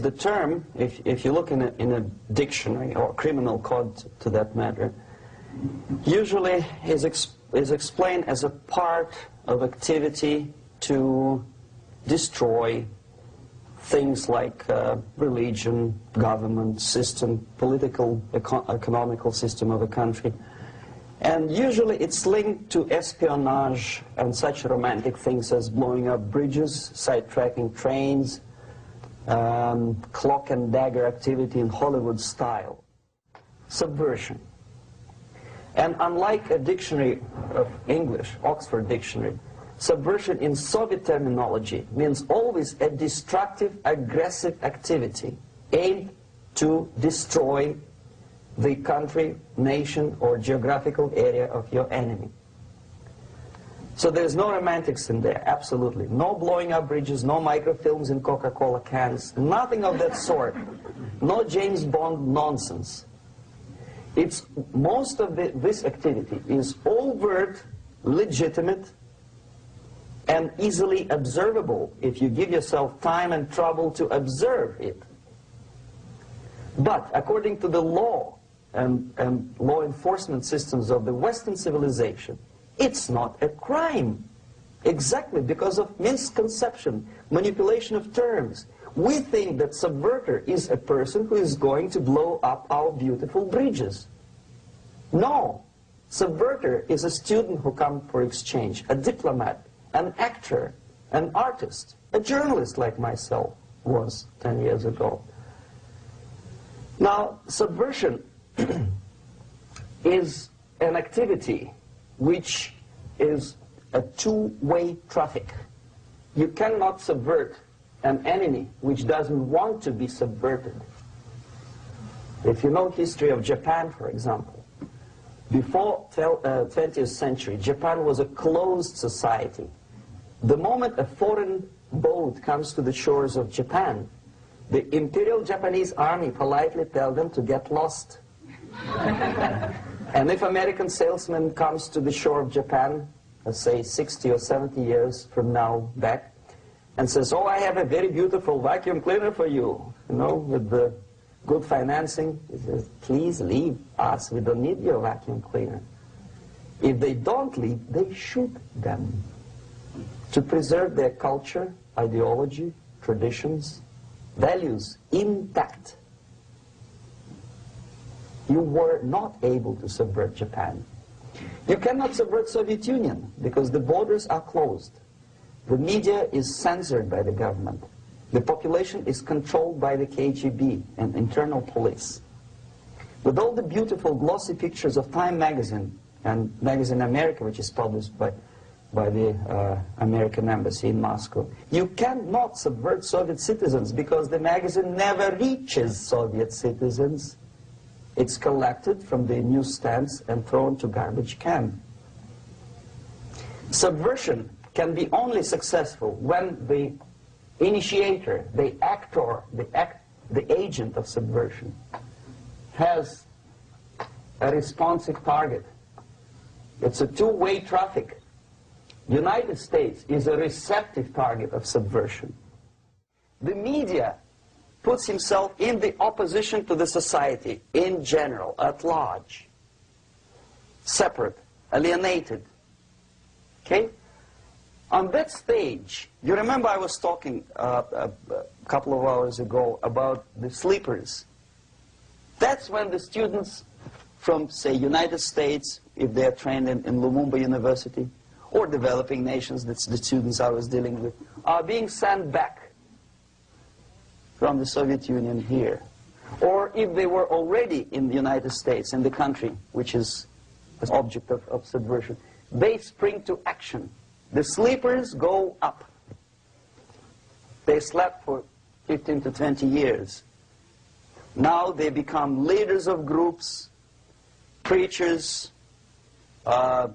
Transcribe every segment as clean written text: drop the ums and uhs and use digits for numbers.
The term, if you look in a dictionary or criminal code to that matter, usually is explained as a part of activity to destroy things like religion, government, system, political, economical system of a country. And usually it's linked to espionage and such romantic things as blowing up bridges, sidetracking trains, cloak and dagger activity in Hollywood style. Subversion. And unlike a dictionary of English, Oxford Dictionary, subversion in Soviet terminology means always a destructive, aggressive activity aimed to destroy the country, nation, or geographical area of your enemy. So there's no romantics in there, absolutely. No blowing up bridges, no microfilms in Coca-Cola cans, nothing of that sort. No James Bond nonsense. It's most of this activity is overt, legitimate, and easily observable if you give yourself time and trouble to observe it. But according to the law and law enforcement systems of the Western civilization, it's not a crime. Exactly because of misconception, manipulation of terms. We think that subverter is a person who is going to blow up our beautiful bridges. No. Subverter is a student who comes for exchange, a diplomat, an actor, an artist, a journalist like myself was 10 years ago. Now, subversion is an activity which is a two-way traffic. You cannot subvert an enemy which doesn't want to be subverted. If you know history of Japan, for example, before 20th century, Japan was a closed society. The moment a foreign boat comes to the shores of Japan, the Imperial Japanese Army politely tells them to get lost. And if American salesman comes to the shore of Japan, let's say 60 or 70 years from now back, and says, oh, I have a very beautiful vacuum cleaner for you, with the good financing, he says, please leave us, we don't need your vacuum cleaner. If they don't leave, they shoot them to preserve their culture, ideology, traditions, values intact. You were not able to subvert Japan. You cannot subvert Soviet Union because the borders are closed. The media is censored by the government. The population is controlled by the KGB and internal police. With all the beautiful glossy pictures of Time magazine and Magazine America, which is published by the American embassy in Moscow, you cannot subvert Soviet citizens because the magazine never reaches Soviet citizens. It's collected from the newsstands and thrown to garbage can. Subversion can be only successful when the initiator, the actor, the agent of subversion has a responsive target. It's a two-way traffic. United States is a receptive target of subversion. The media puts himself in the opposition to the society in general, at large. Separate, alienated. Okay? On that stage, you remember I was talking a couple of hours ago about the sleepers. That's when the students from, say, United States, if they are trained in Lumumba University, or developing nations, that's the students I was dealing with, are being sent back from the Soviet Union here. Or if they were already in the United States, in the country, which is an object of subversion, they spring to action. The sleepers go up. They slept for 15 to 20 years. Now they become leaders of groups, preachers, I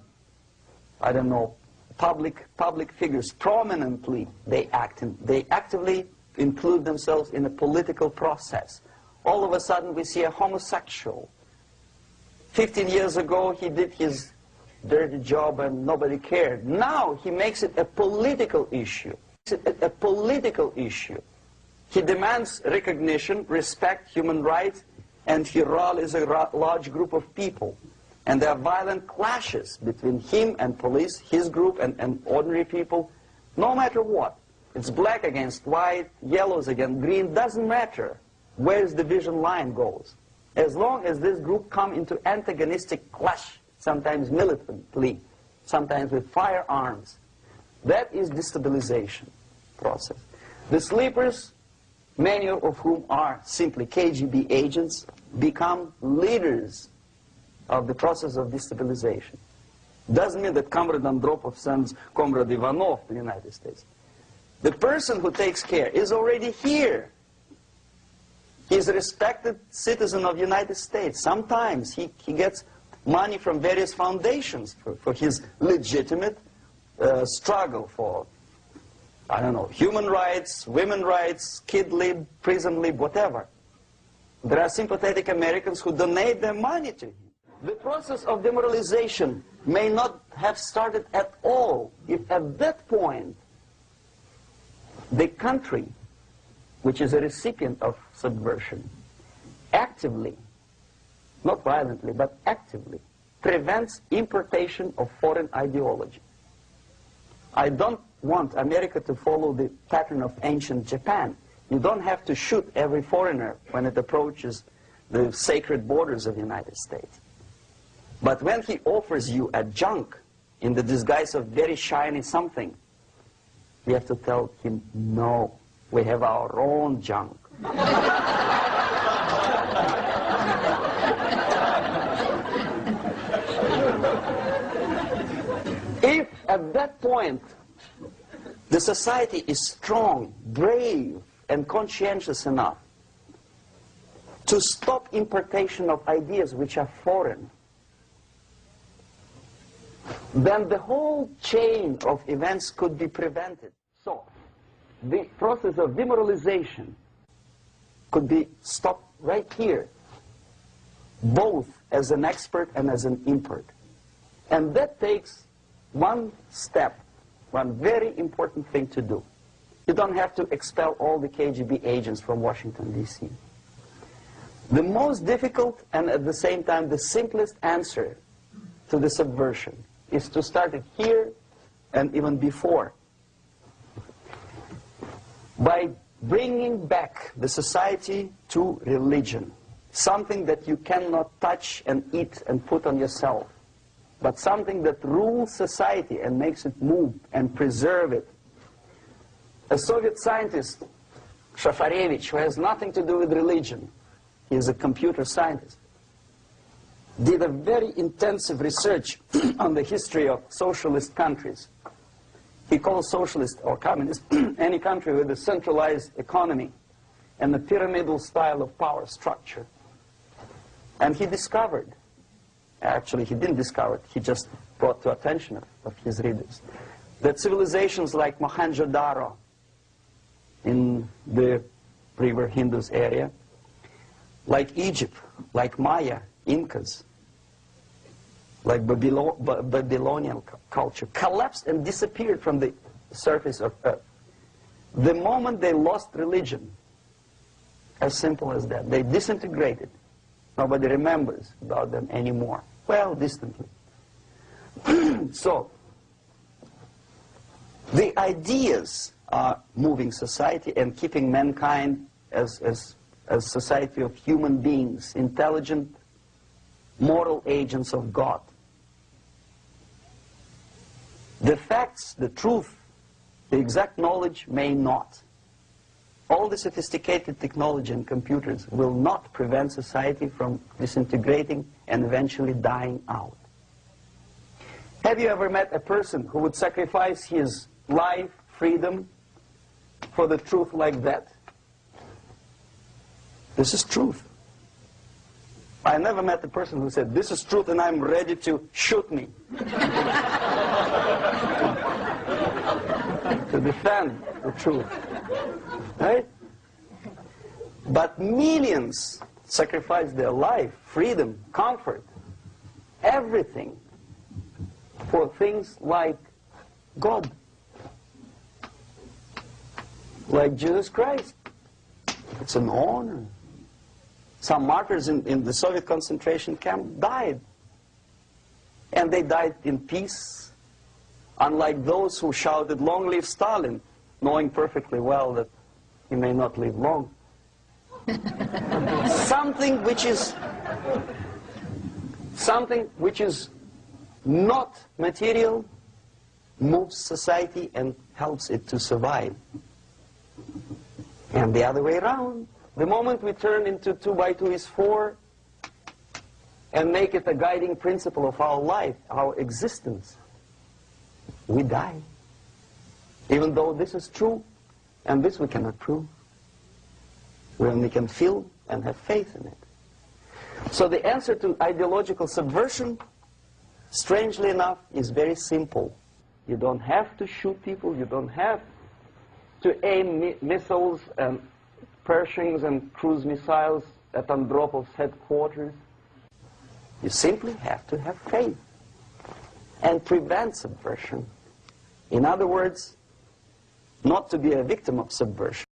don't know, public figures. Prominently they actively include themselves in a political process. All of a sudden we see a homosexual. 15 years ago he did his dirty job and nobody cared. Now he makes it a political issue. A political issue. He demands recognition, respect, human rights, and he rallies a large group of people. And there are violent clashes between him and police, his group and ordinary people, no matter what. It's black against white, yellows against green, doesn't matter where the division line goes. As long as this group come into antagonistic clash, sometimes militantly, sometimes with firearms, that is destabilization process. The sleepers, many of whom are simply KGB agents, become leaders of the process of destabilization. Doesn't mean that Comrade Andropov sends Comrade Ivanov to the United States. The person who takes care is already here. He's a respected citizen of the United States. Sometimes he gets money from various foundations for his legitimate struggle for, I don't know, human rights, women's rights, kid lib, prison lib, whatever. There are sympathetic Americans who donate their money to him. The process of demoralization may not have started at all if at that point the country, which is a recipient of subversion, actively, not violently, but actively, prevents importation of foreign ideology. I don't want America to follow the pattern of ancient Japan. You don't have to shoot every foreigner when it approaches the sacred borders of the United States. But when he offers you a junk in the disguise of very shiny something, you have to tell him, no, we have our own junk. If at that point the society is strong, brave, and conscientious enough to stop importation of ideas which are foreign, then the whole chain of events could be prevented. So, the process of demoralization could be stopped right here, both as an expert and as an import. And that takes one step, one very important thing to do. You don't have to expel all the KGB agents from Washington, D.C. The most difficult and at the same time the simplest answer to the subversion is to start it here and even before, by bringing back the society to religion, something that you cannot touch and eat and put on yourself, but something that rules society and makes it move and preserve it. A Soviet scientist, Shafarevich, who has nothing to do with religion, he is a computer scientist, did a very intensive research on the history of socialist countries. He calls socialist or communist any country with a centralized economy and a pyramidal style of power structure. And he discovered, actually he didn't discover it, he just brought to attention of his readers, that civilizations like Mohenjo-Daro in the river Indus area, like Egypt, like Maya, Incas, like Babylonian culture, collapsed and disappeared from the surface of Earth. The moment they lost religion, as simple as that, they disintegrated. Nobody remembers about them anymore. Well, distantly. So, the ideas are moving society and keeping mankind as a society of human beings, intelligent, moral agents of God. The facts, the truth, the exact knowledge may not. All the sophisticated technology and computers will not prevent society from disintegrating and eventually dying out. Have you ever met a person who would sacrifice his life, freedom, for the truth like that? This is truth. I never met a person who said, this is truth and I'm ready to shoot me. To defend the truth. Right? But millions sacrifice their life, freedom, comfort, everything for things like God, like Jesus Christ, It's an honor. Some martyrs in the Soviet concentration camp died. And they died in peace, unlike those who shouted, "Long live Stalin," knowing perfectly well that he may not live long. Something which is not material moves society and helps it to survive. And the other way around, the moment we turn into 2 by 2 is 4 and make it a guiding principle of our life, our existence, we die. Even though this is true, and this we cannot prove. We only can feel and have faith in it. So the answer to ideological subversion, strangely enough, is very simple. You don't have to shoot people, you don't have to aim missiles and Pershings and cruise missiles at Andropov's headquarters. You simply have to have faith and prevent subversion. In other words, not to be a victim of subversion.